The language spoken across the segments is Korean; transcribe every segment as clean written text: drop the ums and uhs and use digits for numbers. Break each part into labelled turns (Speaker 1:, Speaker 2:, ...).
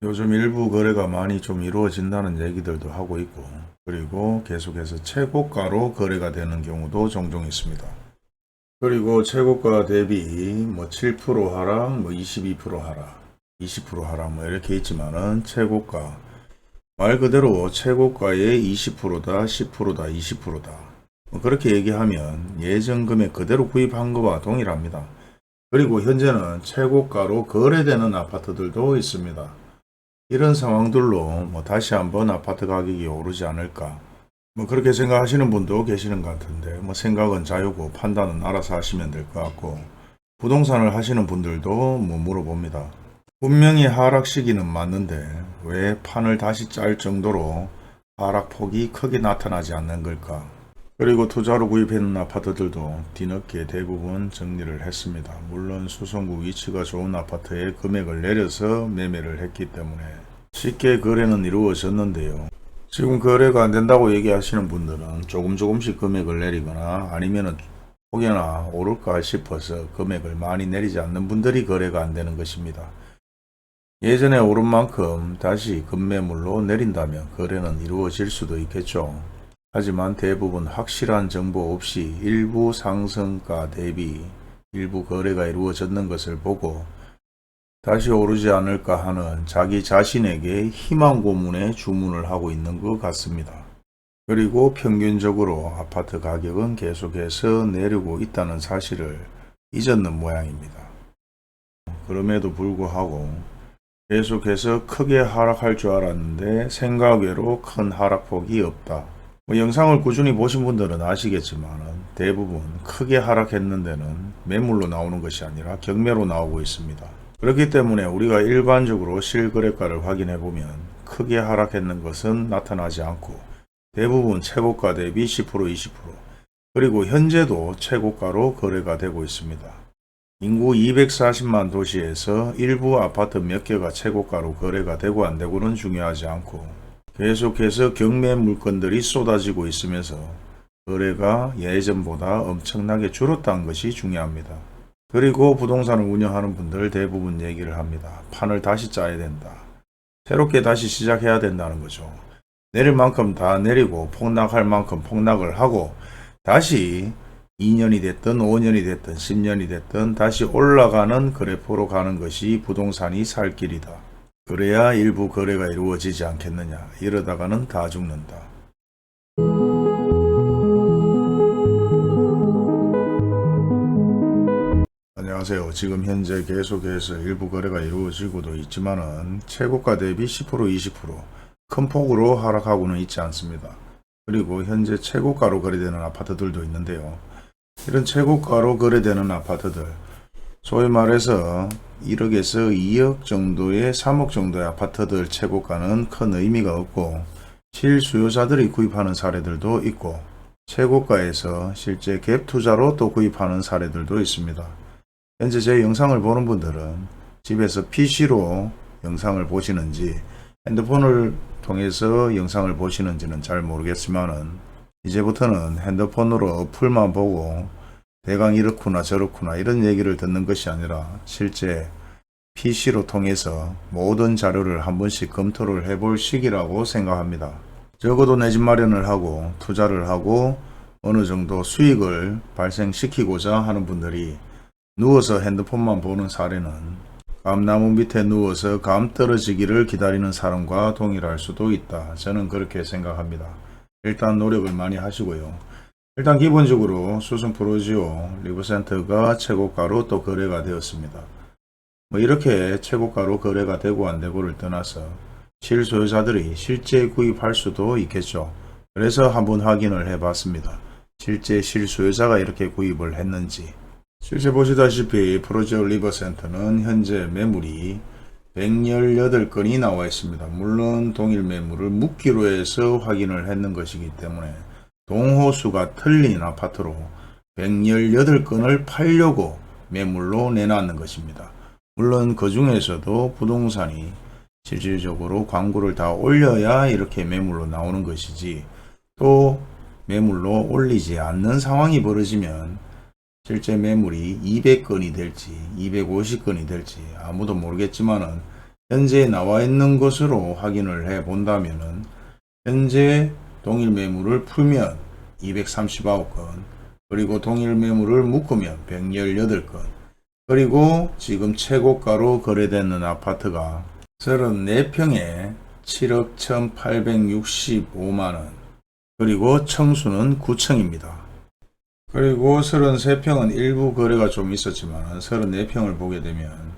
Speaker 1: 요즘 일부 거래가 많이 좀 이루어진다는 얘기들도 하고 있고, 그리고 계속해서 최고가로 거래가 되는 경우도 종종 있습니다. 그리고 최고가 대비 뭐 7% 하락, 뭐 22% 하락, 20% 하락 뭐 이렇게 있지만은 최고가 말 그대로 최고가의 20%다, 10%다, 20%다. 뭐 그렇게 얘기하면 예전 금액 그대로 구입한 것과 동일합니다. 그리고 현재는 최고가로 거래되는 아파트들도 있습니다. 이런 상황들로 뭐 다시 한번 아파트 가격이 오르지 않을까. 뭐 그렇게 생각하시는 분도 계시는 것 같은데, 뭐 생각은 자유고 판단은 알아서 하시면 될 것 같고, 부동산을 하시는 분들도 뭐 물어봅니다. 분명히 하락 시기는 맞는데 왜 판을 다시 짤 정도로 하락폭이 크게 나타나지 않는 걸까? 그리고 투자로 구입해놓은 아파트들도 뒤늦게 대부분 정리를 했습니다. 물론 수성구 위치가 좋은 아파트에 금액을 내려서 매매를 했기 때문에 쉽게 거래는 이루어졌는데요. 지금 거래가 안 된다고 얘기하시는 분들은 조금씩 금액을 내리거나 아니면은 혹여나 오를까 싶어서 금액을 많이 내리지 않는 분들이 거래가 안 되는 것입니다. 예전에 오른 만큼 다시 급매물로 내린다면 거래는 이루어질 수도 있겠죠. 하지만 대부분 확실한 정보 없이 일부 상승가 대비 일부 거래가 이루어졌는 것을 보고 다시 오르지 않을까 하는 자기 자신에게 희망 고문에 주문을 하고 있는 것 같습니다. 그리고 평균적으로 아파트 가격은 계속해서 내리고 있다는 사실을 잊었는 모양입니다. 그럼에도 불구하고 계속해서 크게 하락할 줄 알았는데 생각외로 큰 하락폭이 없다. 뭐 영상을 꾸준히 보신 분들은 아시겠지만 대부분 크게 하락했는 데는 매물로 나오는 것이 아니라 경매로 나오고 있습니다. 그렇기 때문에 우리가 일반적으로 실거래가를 확인해 보면 크게 하락했는 것은 나타나지 않고 대부분 최고가 대비 10% 20% 그리고 현재도 최고가로 거래가 되고 있습니다. 인구 240만 도시에서 일부 아파트 몇 개가 최고가로 거래가 되고 안 되고는 중요하지 않고 계속해서 경매 물건들이 쏟아지고 있으면서 거래가 예전보다 엄청나게 줄었다는 것이 중요합니다. 그리고 부동산을 운영하는 분들 대부분 얘기를 합니다. 판을 다시 짜야 된다. 새롭게 다시 시작해야 된다는 거죠. 내릴 만큼 다 내리고 폭락할 만큼 폭락을 하고 다시 2년이 됐든 5년이 됐든 10년이 됐든 다시 올라가는 그래프로 가는 것이 부동산이 살 길이다. 그래야 일부 거래가 이루어지지 않겠느냐. 이러다가는 다 죽는다. 안녕하세요. 지금 현재 계속해서 일부 거래가 이루어지고도 있지만은 최고가 대비 10% 20%큰 폭으로 하락하고는 있지 않습니다. 그리고 현재 최고가로 거래되는 아파트들도 있는데요. 이런 최고가로 거래되는 아파트들 소위 말해서 1억에서 2억 정도의 3억 정도의 아파트들 최고가는 큰 의미가 없고 실수요자들이 구입하는 사례들도 있고 최고가에서 실제 갭 투자로 또 구입하는 사례들도 있습니다. 현재 제 영상을 보는 분들은 집에서 PC로 영상을 보시는지 핸드폰을 통해서 영상을 보시는지는 잘 모르겠지만은 이제부터는 핸드폰으로 어플만 보고 대강 이렇구나 저렇구나 이런 얘기를 듣는 것이 아니라 실제 PC로 통해서 모든 자료를 한 번씩 검토를 해볼 시기라고 생각합니다. 적어도 내 집 마련을 하고 투자를 하고 어느 정도 수익을 발생시키고자 하는 분들이 누워서 핸드폰만 보는 사례는 감나무 밑에 누워서 감 떨어지기를 기다리는 사람과 동일할 수도 있다. 저는 그렇게 생각합니다. 일단 노력을 많이 하시고요. 일단 기본적으로 수성 프로지오 리브센터가 최고가로 또 거래가 되었습니다. 뭐 이렇게 최고가로 거래가 되고 안 되고를 떠나서 실소유자들이 실제 구입할 수도 있겠죠. 그래서 한번 확인을 해 봤습니다. 실제 실소유자가 이렇게 구입을 했는지. 실제 보시다시피 프로지오 리버센터는 현재 매물이 118건이 나와 있습니다. 물론 동일 매물을 묶기로 해서 확인을 했는 것이기 때문에 동호수가 틀린 아파트로 118건을 팔려고 매물로 내놨는 것입니다. 물론 그 중에서도 부동산이 실질적으로 광고를 다 올려야 이렇게 매물로 나오는 것이지 또 매물로 올리지 않는 상황이 벌어지면 실제 매물이 200건이 될지 250건이 될지 아무도 모르겠지만은 현재 나와 있는 것으로 확인을 해 본다면은 현재 동일 매물을 풀면 239건, 그리고 동일 매물을 묶으면 118건, 그리고 지금 최고가로 거래되는 아파트가 34평에 7억 1865만원, 그리고 청수는 9층입니다. 그리고 33평은 일부 거래가 좀 있었지만 34평을 보게 되면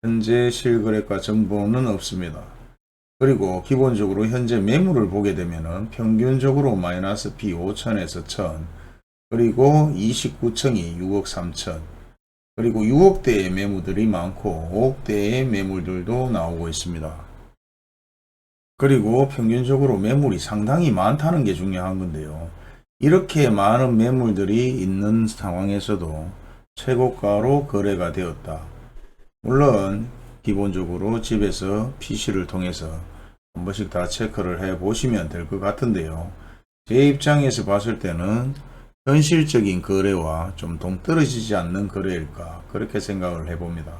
Speaker 1: 현재 실거래가 정보는 없습니다. 그리고 기본적으로 현재 매물을 보게 되면 평균적으로 마이너스 B 5천에서 1000, 그리고 29층이 6억 3천, 그리고 6억대의 매물들이 많고 5억대의 매물들도 나오고 있습니다. 그리고 평균적으로 매물이 상당히 많다는 게 중요한 건데요. 이렇게 많은 매물들이 있는 상황에서도 최고가로 거래가 되었다. 물론 기본적으로 집에서 PC를 통해서 한 번씩 다 체크를 해 보시면 될 것 같은데요. 제 입장에서 봤을 때는 현실적인 거래와 좀 동떨어지지 않는 거래일까, 그렇게 생각을 해봅니다.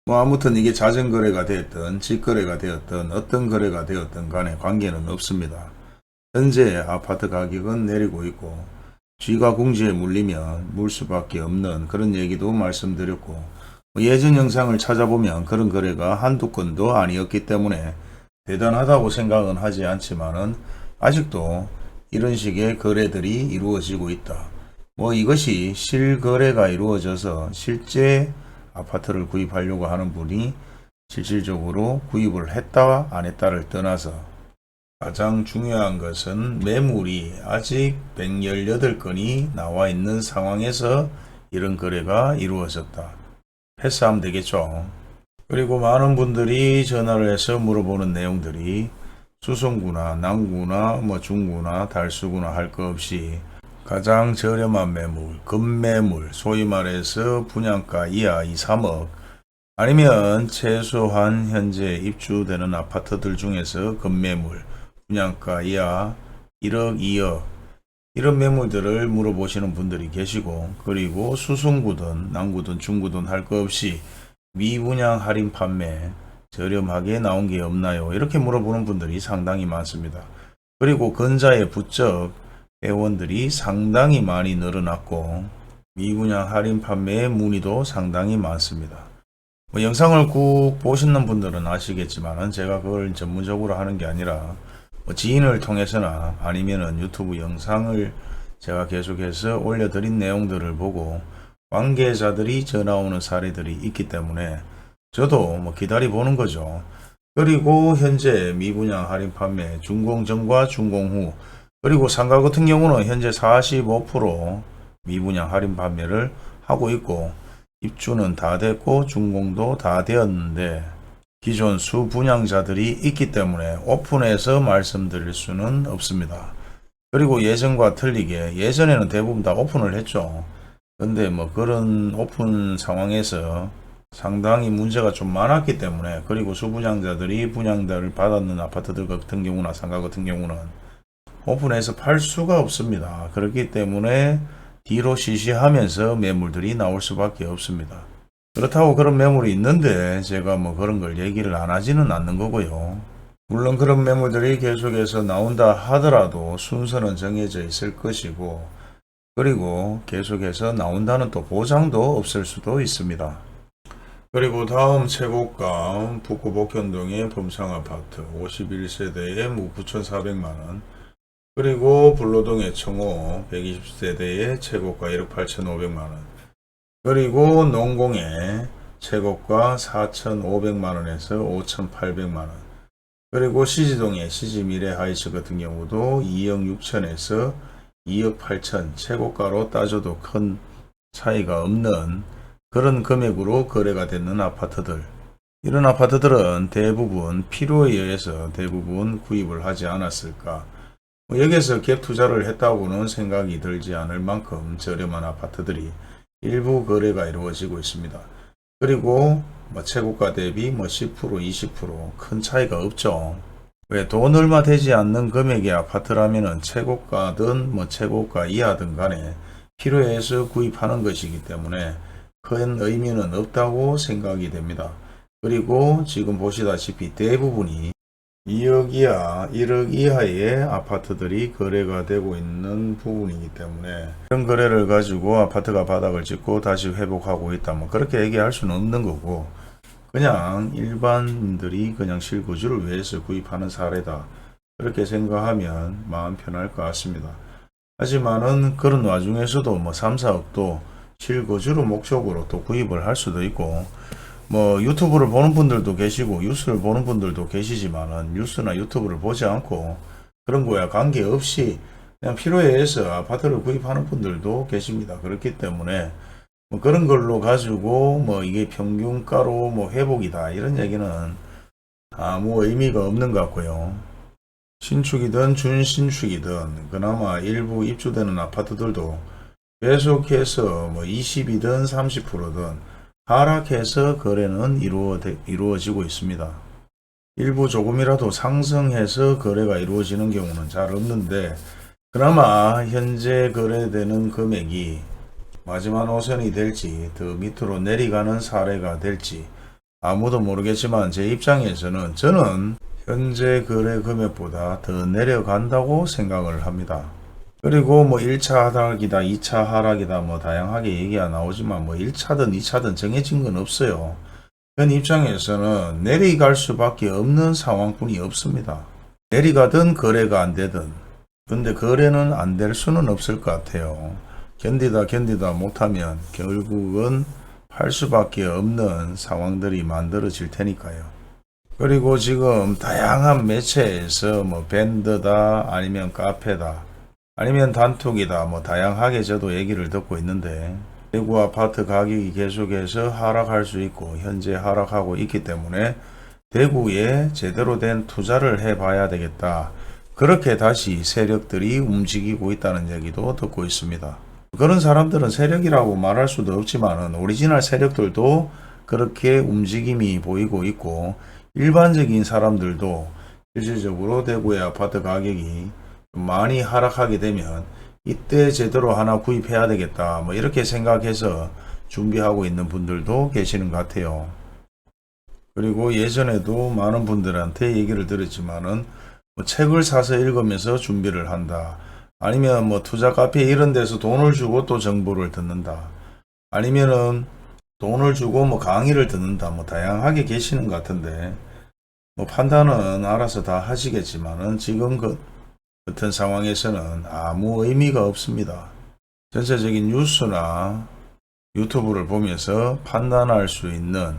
Speaker 1: 아무튼 이게 자전거래가 되었든 직거래가 되었든 어떤 거래가 되었든 간에 관계는 없습니다. 현재 아파트 가격은 내리고 있고 쥐가 궁지에 물리면 물 수밖에 없는 그런 얘기도 말씀드렸고, 예전 영상을 찾아보면 그런 거래가 한두 건도 아니었기 때문에 대단하다고 생각은 하지 않지만은 아직도 이런 식의 거래들이 이루어지고 있다. 이것이 실거래가 이루어져서 실제 아파트를 구입하려고 하는 분이 실질적으로 구입을 했다 안 했다를 떠나서 가장 중요한 것은 매물이 아직 118건이 나와 있는 상황에서 이런 거래가 이루어졌다. 패스하면 되겠죠. 그리고 많은 분들이 전화를 해서 물어보는 내용들이 수성구나 남구나 중구나 달수구나 할 것 없이 가장 저렴한 매물, 급매물, 소위 말해서 분양가 이하 2, 3억, 아니면 최소한 현재 입주되는 아파트들 중에서 급매물, 분양가 이하 1억, 2억, 이런 매물들을 물어보시는 분들이 계시고, 그리고 수성구든 남구든 중구든 할 것 없이 미분양 할인 판매 저렴하게 나온 게 없나요? 이렇게 물어보는 분들이 상당히 많습니다. 그리고 근자의 부쩍 회원들이 상당히 많이 늘어났고 미분양 할인 판매의 문의도 상당히 많습니다. 영상을 꾹 보시는 분들은 아시겠지만 제가 그걸 전문적으로 하는 게 아니라 지인을 통해서나 아니면은 유튜브 영상을 제가 계속해서 올려드린 내용들을 보고 관계자들이 전화 오는 사례들이 있기 때문에 저도 기다려 보는 거죠. 그리고 현재 미분양 할인 판매 준공 전과 준공 후, 그리고 상가 같은 경우는 현재 45% 미분양 할인 판매를 하고 있고 입주는 다 됐고 준공도 다 되었는데 기존 수분양자들이 있기 때문에 오픈해서 말씀드릴 수는 없습니다. 그리고 예전과 틀리게 예전에는 대부분 다 오픈을 했죠. 근데 그런 오픈 상황에서 상당히 문제가 좀 많았기 때문에, 그리고 수분양자들이 분양자를 받았는 아파트들 같은 경우나 상가 같은 경우는 오픈해서 팔 수가 없습니다. 그렇기 때문에 뒤로 시시하면서 매물들이 나올 수밖에 없습니다. 그렇다고 그런 매물이 있는데 제가 그런 걸 얘기를 안 하지는 않는 거고요. 물론 그런 매물들이 계속해서 나온다 하더라도 순서는 정해져 있을 것이고, 그리고 계속해서 나온다는 또 보장도 없을 수도 있습니다. 그리고 다음 최고가 북구 복현동의 범상아파트 51세대에 9,400만원, 그리고 불로동의 청호 120세대의 최고가 1억 8,500만원, 그리고 농공의 최고가 4,500만원에서 5,800만원, 그리고 시지동의 시지미래하이츠 같은 경우도 2억 6천에서 2억 8천, 최고가로 따져도 큰 차이가 없는 그런 금액으로 거래가 되는 아파트들, 이런 아파트들은 대부분 필요에 의해서 대부분 구입을 하지 않았을까, 여기에서 갭 투자를 했다고는 생각이 들지 않을 만큼 저렴한 아파트들이 일부 거래가 이루어지고 있습니다. 그리고 최고가 대비 10% 20% 큰 차이가 없죠. 왜 돈 얼마 되지 않는 금액의 아파트라면 최고가든 최고가 이하든 간에 필요에 의해서 구입하는 것이기 때문에 큰 의미는 없다고 생각이 됩니다. 그리고 지금 보시다시피 대부분이 2억 이하, 1억 이하의 아파트들이 거래가 되고 있는 부분이기 때문에 이런 거래를 가지고 아파트가 바닥을 찍고 다시 회복하고 있다. 뭐 그렇게 얘기할 수는 없는 거고 그냥 일반인들이 그냥 실거주를 위해서 구입하는 사례다. 그렇게 생각하면 마음 편할 것 같습니다. 하지만은 그런 와중에서도 뭐 3, 4억도 실거주를 목적으로 또 구입을 할 수도 있고 뭐 유튜브를 보는 분들도 계시고 뉴스를 보는 분들도 계시지만은 뉴스나 유튜브를 보지 않고 그런 거야 관계없이 그냥 필요에 의해서 아파트를 구입하는 분들도 계십니다. 그렇기 때문에 뭐 그런 걸로 가지고 뭐 이게 평균가로 뭐 회복이다 이런 얘기는 아무 의미가 없는 것 같고요. 신축이든 준신축이든 그나마 일부 입주되는 아파트들도 계속해서 뭐 20이든 30%든 하락해서 거래는 이루어지고 있습니다. 일부 조금이라도 상승해서 거래가 이루어지는 경우는 잘 없는데 그나마 현재 거래되는 금액이 마지막 노선이 될지 더 밑으로 내려가는 사례가 될지 아무도 모르겠지만 제 입장에서는 저는 현재 거래 금액보다 더 내려간다고 생각을 합니다. 그리고 뭐 1차 하락이다 2차 하락이다 뭐 다양하게 얘기가 나오지만 뭐 1차든 2차든 정해진 건 없어요. 현 입장에서는 내려갈 수밖에 없는 상황뿐이 없습니다. 내려가든 거래가 안 되든 근데 거래는 안 될 수는 없을 것 같아요. 견디다 못하면 결국은 팔 수밖에 없는 상황들이 만들어질 테니까요. 그리고 지금 다양한 매체에서 뭐 밴드다 아니면 카페다 아니면 단톡이다 뭐 다양하게 저도 얘기를 듣고 있는데 대구 아파트 가격이 계속해서 하락할 수 있고 현재 하락하고 있기 때문에 대구에 제대로 된 투자를 해 봐야 되겠다. 그렇게 다시 세력들이 움직이고 있다는 얘기도 듣고 있습니다. 그런 사람들은 세력이라고 말할 수도 없지만 오리지널 세력들도 그렇게 움직임이 보이고 있고 일반적인 사람들도 실질적으로 대구의 아파트 가격이 많이 하락하게 되면 이때 제대로 하나 구입해야 되겠다 뭐 이렇게 생각해서 준비하고 있는 분들도 계시는 것 같아요. 그리고 예전에도 많은 분들한테 얘기를 들었지만은 뭐 책을 사서 읽으면서 준비를 한다. 아니면 뭐 투자 카페 이런 데서 돈을 주고 또 정보를 듣는다. 아니면은 돈을 주고 뭐 강의를 듣는다. 뭐 다양하게 계시는 것 같은데 뭐 판단은 알아서 다 하시겠지만은 지금 같은 상황에서는 아무 의미가 없습니다. 전체적인 뉴스나 유튜브를 보면서 판단할 수 있는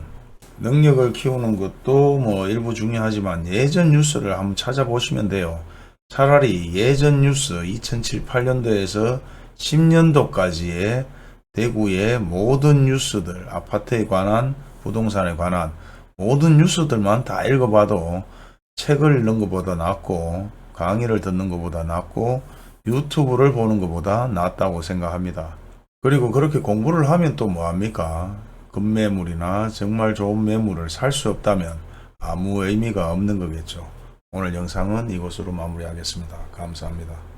Speaker 1: 능력을 키우는 것도 뭐 일부 중요하지만 예전 뉴스를 한번 찾아보시면 돼요. 차라리 예전 뉴스 2007, 8년도에서 10년도까지의 대구의 모든 뉴스들, 아파트에 관한, 부동산에 관한 모든 뉴스들만 다 읽어봐도 책을 읽는 것보다 낫고 강의를 듣는 것보다 낫고 유튜브를 보는 것보다 낫다고 생각합니다. 그리고 그렇게 공부를 하면 또 뭐합니까? 급매물이나 정말 좋은 매물을 살 수 없다면 아무 의미가 없는 거겠죠. 오늘 영상은 이것으로 마무리하겠습니다. 감사합니다.